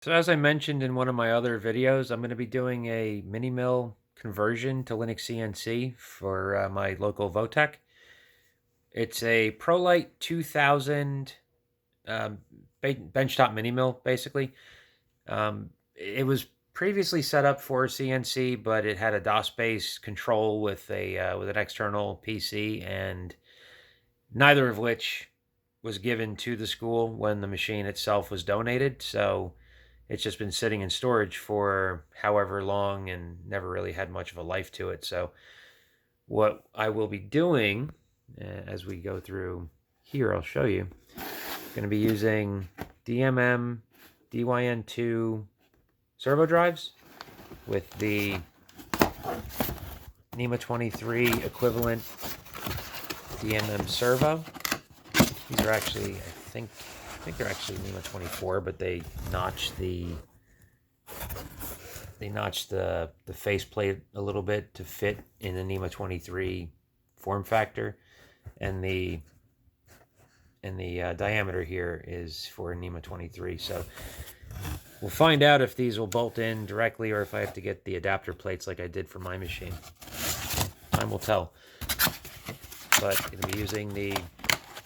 So as I mentioned in one of my other videos, I'm going to be doing a mini mill conversion to LinuxCNC for my local Votech. It's a Prolight 2000 um, benchtop mini mill, basically. It was previously set up for CNC, but it had a DOS-based control with an external PC, and neither of which was given to the school when the machine itself was donated. So it's just been sitting in storage for however long and never really had much of a life to it. So what I will be doing as we go through here, I'll show you. I'm going to be using DMM DYN2 servo drives with the NEMA 23 equivalent DMM servo. These are actually, I think they're actually NEMA 24, but they notch the faceplate a little bit to fit in the NEMA 23 form factor, and the diameter here is for NEMA 23. So we'll find out if these will bolt in directly or if I have to get the adapter plates like I did for my machine. Time will tell. But I'm going to be using the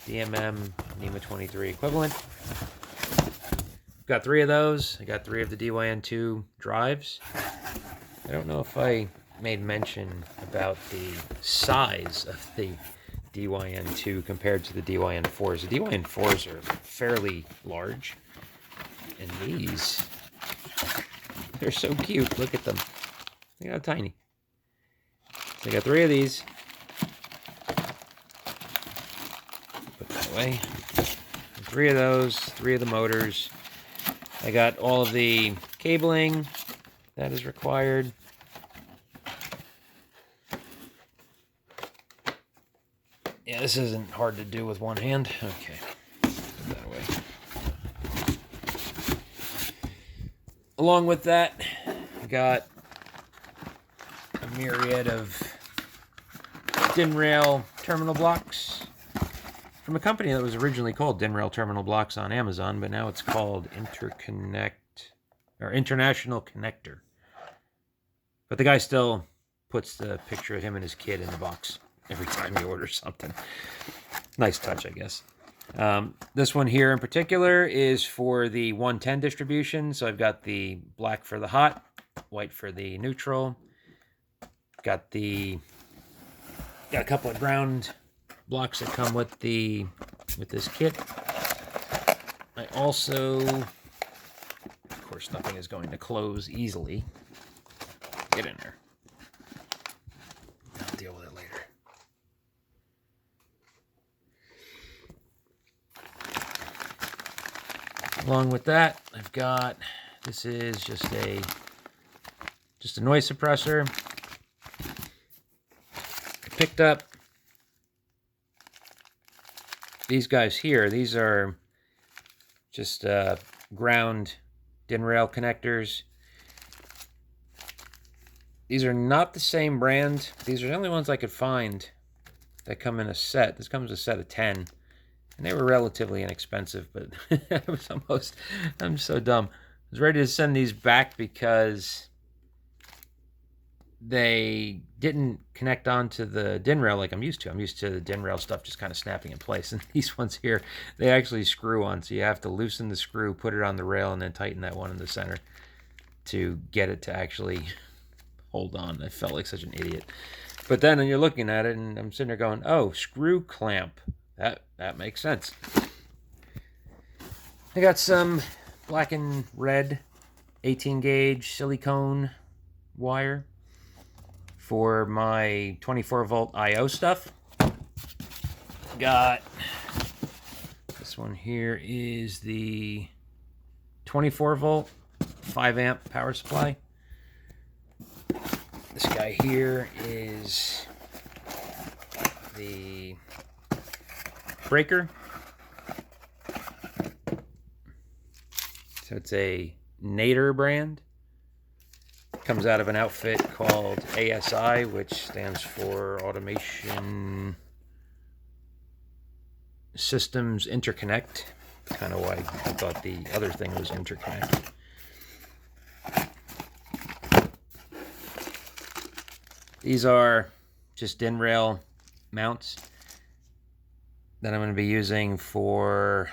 DMM NEMA 23 equivalent. Got 3 of those. I got 3 of the DYN2 drives. I don't know if I made mention about the size of the DYN2 compared to the DYN4s. The DYN4s are fairly large, and these, they're so cute. Look at them. Look how tiny. So I got 3 of these. Put that away. 3 of those, 3 of the motors. I got all of the cabling that is required. Yeah, this isn't hard to do with one hand. Okay, put that away. Along with that, I got a myriad of DIN rail terminal blocks from a company that was originally called DIN rail terminal blocks on Amazon, but now it's called International Connector. But the guy still puts the picture of him and his kid in the box every time he orders something. Nice touch, I guess. This one here in particular is for the 110 distribution. So I've got the black for the hot, white for the neutral. Got a couple of ground blocks that come with this kit. I also, of course, nothing is going to close easily. Get in there. I'll deal with it later. Along with that, I've got, this is just a noise suppressor. I picked up these guys here. These are just ground DIN rail connectors. These are not the same brand. These are the only ones I could find that come in a set. This comes a set of 10. And they were relatively inexpensive, but I'm so dumb. I was ready to send these back because they didn't connect onto the DIN rail like I'm used to. I'm used to the DIN rail stuff just kind of snapping in place. And these ones here, they actually screw on. So you have to loosen the screw, put it on the rail, and then tighten that one in the center to get it to actually hold on. I felt like such an idiot. But then when you're looking at it, and I'm sitting there going, oh, screw clamp. That makes sense. I got some black and red 18 gauge silicone wire for my 24 volt IO stuff. Got this one here is the 24 volt 5 amp power supply. This guy here is the breaker. So it's a Nader brand. Comes out of an outfit called ASI, which stands for Automation Systems Interconnect. Kind of why I thought the other thing was interconnect. These are just DIN rail mounts that I'm going to be using for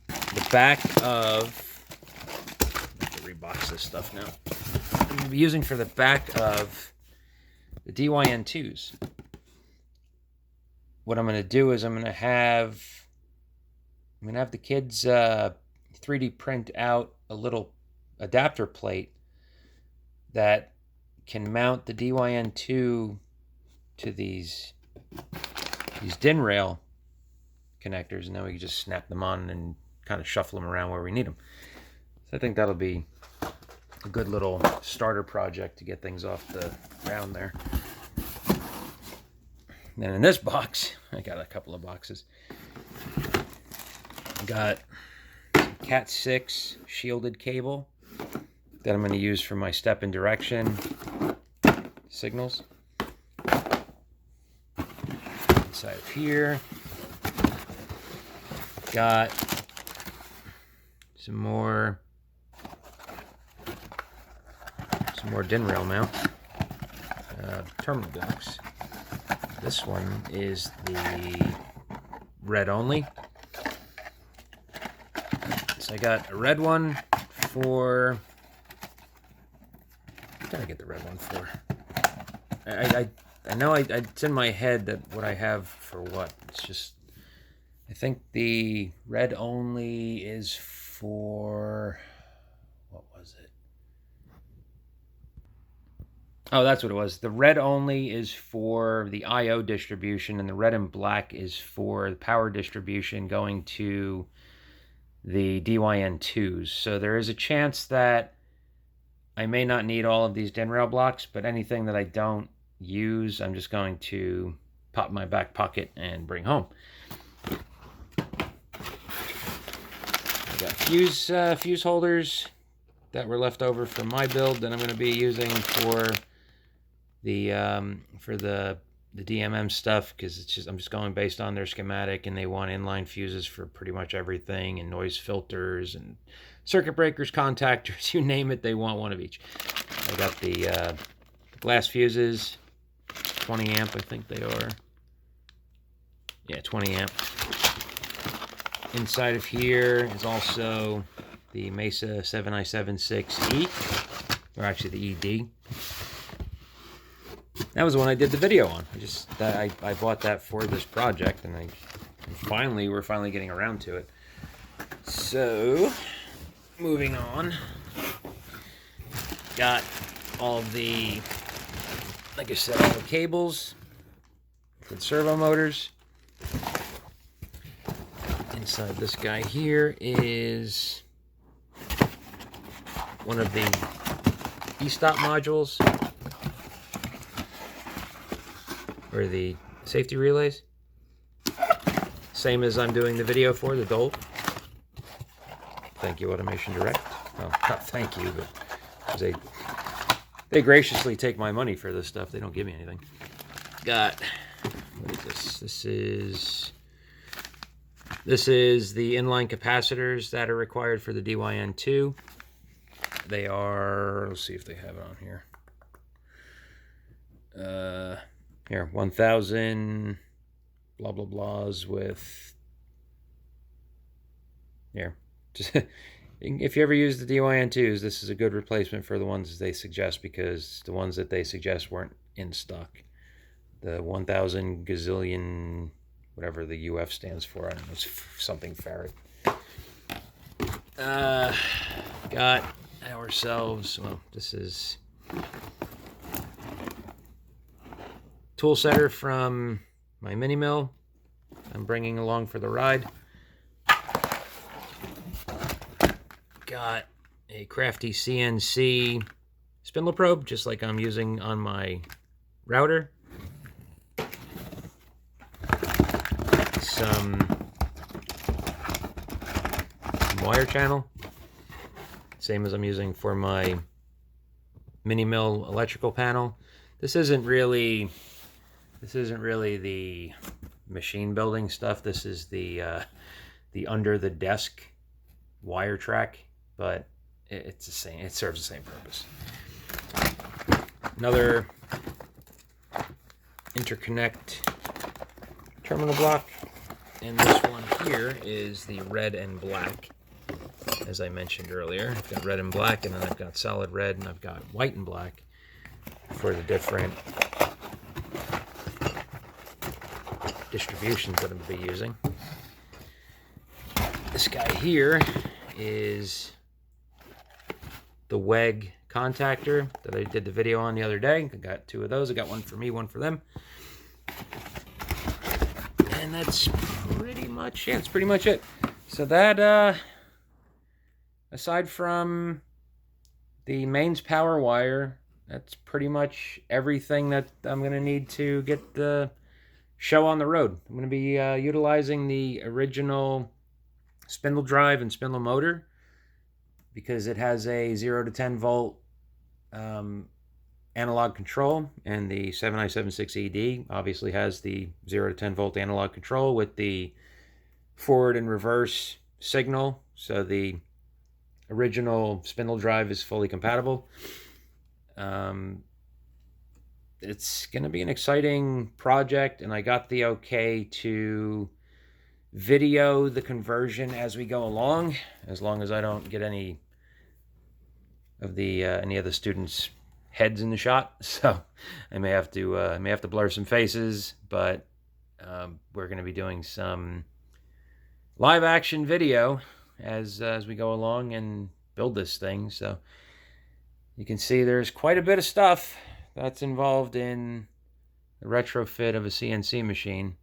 the back of, I have to rebox this stuff now. I'm going to be using for the back of the DYN2s. What I'm going to do is I'm going to have the kids 3D print out a little adapter plate that can mount the DYN2 to these DIN rail connectors, and then we can just snap them on and kind of shuffle them around where we need them. So I think that'll be a good little starter project to get things off the ground there. Then in this box, I got a couple of boxes. Got some Cat 6 shielded cable that I'm going to use for my step and direction signals. Inside of here, got some more DIN rail mount terminal blocks. This one is the red only. So I got a red one for. What did I get the red one for? I know it's in my head that what I have for what. It's just, I think the red only is for, what was it? Oh, that's what it was. The red only is for the I/O distribution, and the red and black is for the power distribution going to the DYN2s. So there is a chance that I may not need all of these DIN rail blocks, but anything that I don't use, I'm just going to pop in my back pocket and bring home. I got fuse holders that were left over from my build that I'm going to be using for the DMM stuff, because I'm just going based on their schematic, and they want inline fuses for pretty much everything, and noise filters and circuit breakers, contactors, you name it, they want one of each. I got the glass fuses, 20 amp, I think they are. Yeah, 20 amp. Inside of here is also the Mesa 7i76E, or actually the ED. That was the one I did the video on. I bought that for this project, and we're finally getting around to it. So, moving on. Got all the, like I said, all the cables for the servo motors. Inside this guy here is one of the e-stop modules, or the safety relays. Same as I'm doing the video for, the Dolt. Thank you, Automation Direct. Well, not thank you, but they graciously take my money for this stuff. They don't give me anything. Got, what is this? This is the inline capacitors that are required for the DYN2. They are, let's see if they have it on here. Here, 1000 blah blah blahs with, here. If you ever use the DYN2s, this is a good replacement for the ones they suggest, because the ones that they suggest weren't in stock. The 1000 gazillion, whatever the UF stands for, I don't know, it's something farad. Got ourselves, well, this is tool setter from my mini mill I'm bringing along for the ride. Got a crafty CNC spindle probe, just like I'm using on my router. Some wire channel, same as I'm using for my mini mill electrical panel. This isn't really the machine building stuff. This is the under the desk wire track, but it's the same. It serves the same purpose. another interconnect terminal block, and this one here is the red and black, as I mentioned earlier. I've got red and black, and then I've got solid red, and I've got white and black for the different distributions that I'm going to be using. This guy here is the WEG contactor that I did the video on the other day. I got two of those. I got one for me, one for them. And that's pretty much, yeah, that's pretty much it. So that, aside from the mains power wire, that's pretty much everything that I'm going to need to get the show on the road. I'm going to be utilizing the original spindle drive and spindle motor because it has a 0 to 10 volt analog control, and the 7976ED obviously has the 0 to 10 volt analog control with the forward and reverse signal, so the original spindle drive is fully compatible. It's going to be an exciting project, and I got the okay to video the conversion as we go along, as long as I don't get any of the students' heads in the shot. So I may have to blur some faces, but we're going to be doing some live action video as we go along and build this thing. So you can see there's quite a bit of stuff that's involved in the retrofit of a CNC machine,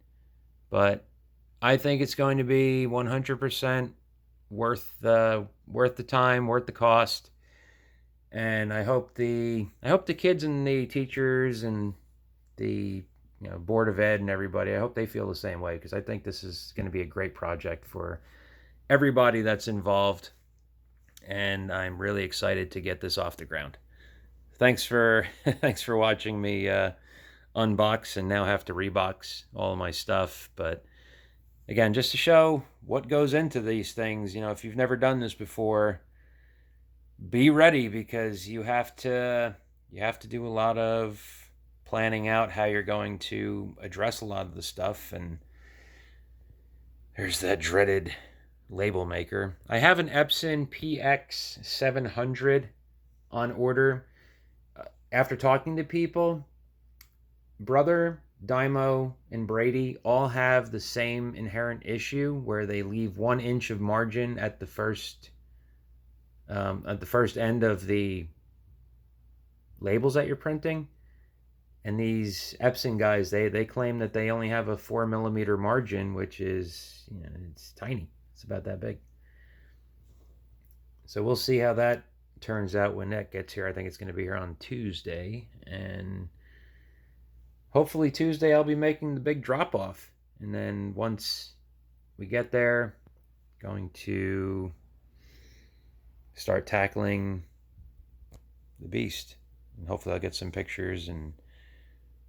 but I think it's going to be 100% worth the time, worth the cost. And I hope the kids and the teachers and the Board of Ed and everybody, I hope they feel the same way, because I think this is going to be a great project for everybody that's involved, and I'm really excited to get this off the ground. Thanks for watching me unbox and now have to rebox all of my stuff. But again, just to show what goes into these things, if you've never done this before, be ready, because you have to do a lot of planning out how you're going to address a lot of the stuff. And there's that dreaded label maker. I have an Epson PX700 on order. After talking to people, Brother, Dymo, and Brady all have the same inherent issue where they leave 1 inch of margin at the first end of the labels that you're printing. And these Epson guys, they claim that they only have a 4 millimeter margin, which is, it's tiny. It's about that big. So we'll see how that turns out when that gets here. I think it's going to be here on Tuesday, and hopefully Tuesday I'll be making the big drop off. And then once we get there, going to start tackling the beast, and hopefully I'll get some pictures and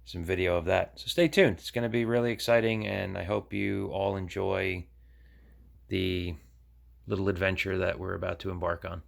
some video of that. So stay tuned. It's going to be really exciting, and I hope you all enjoy the little adventure that we're about to embark on.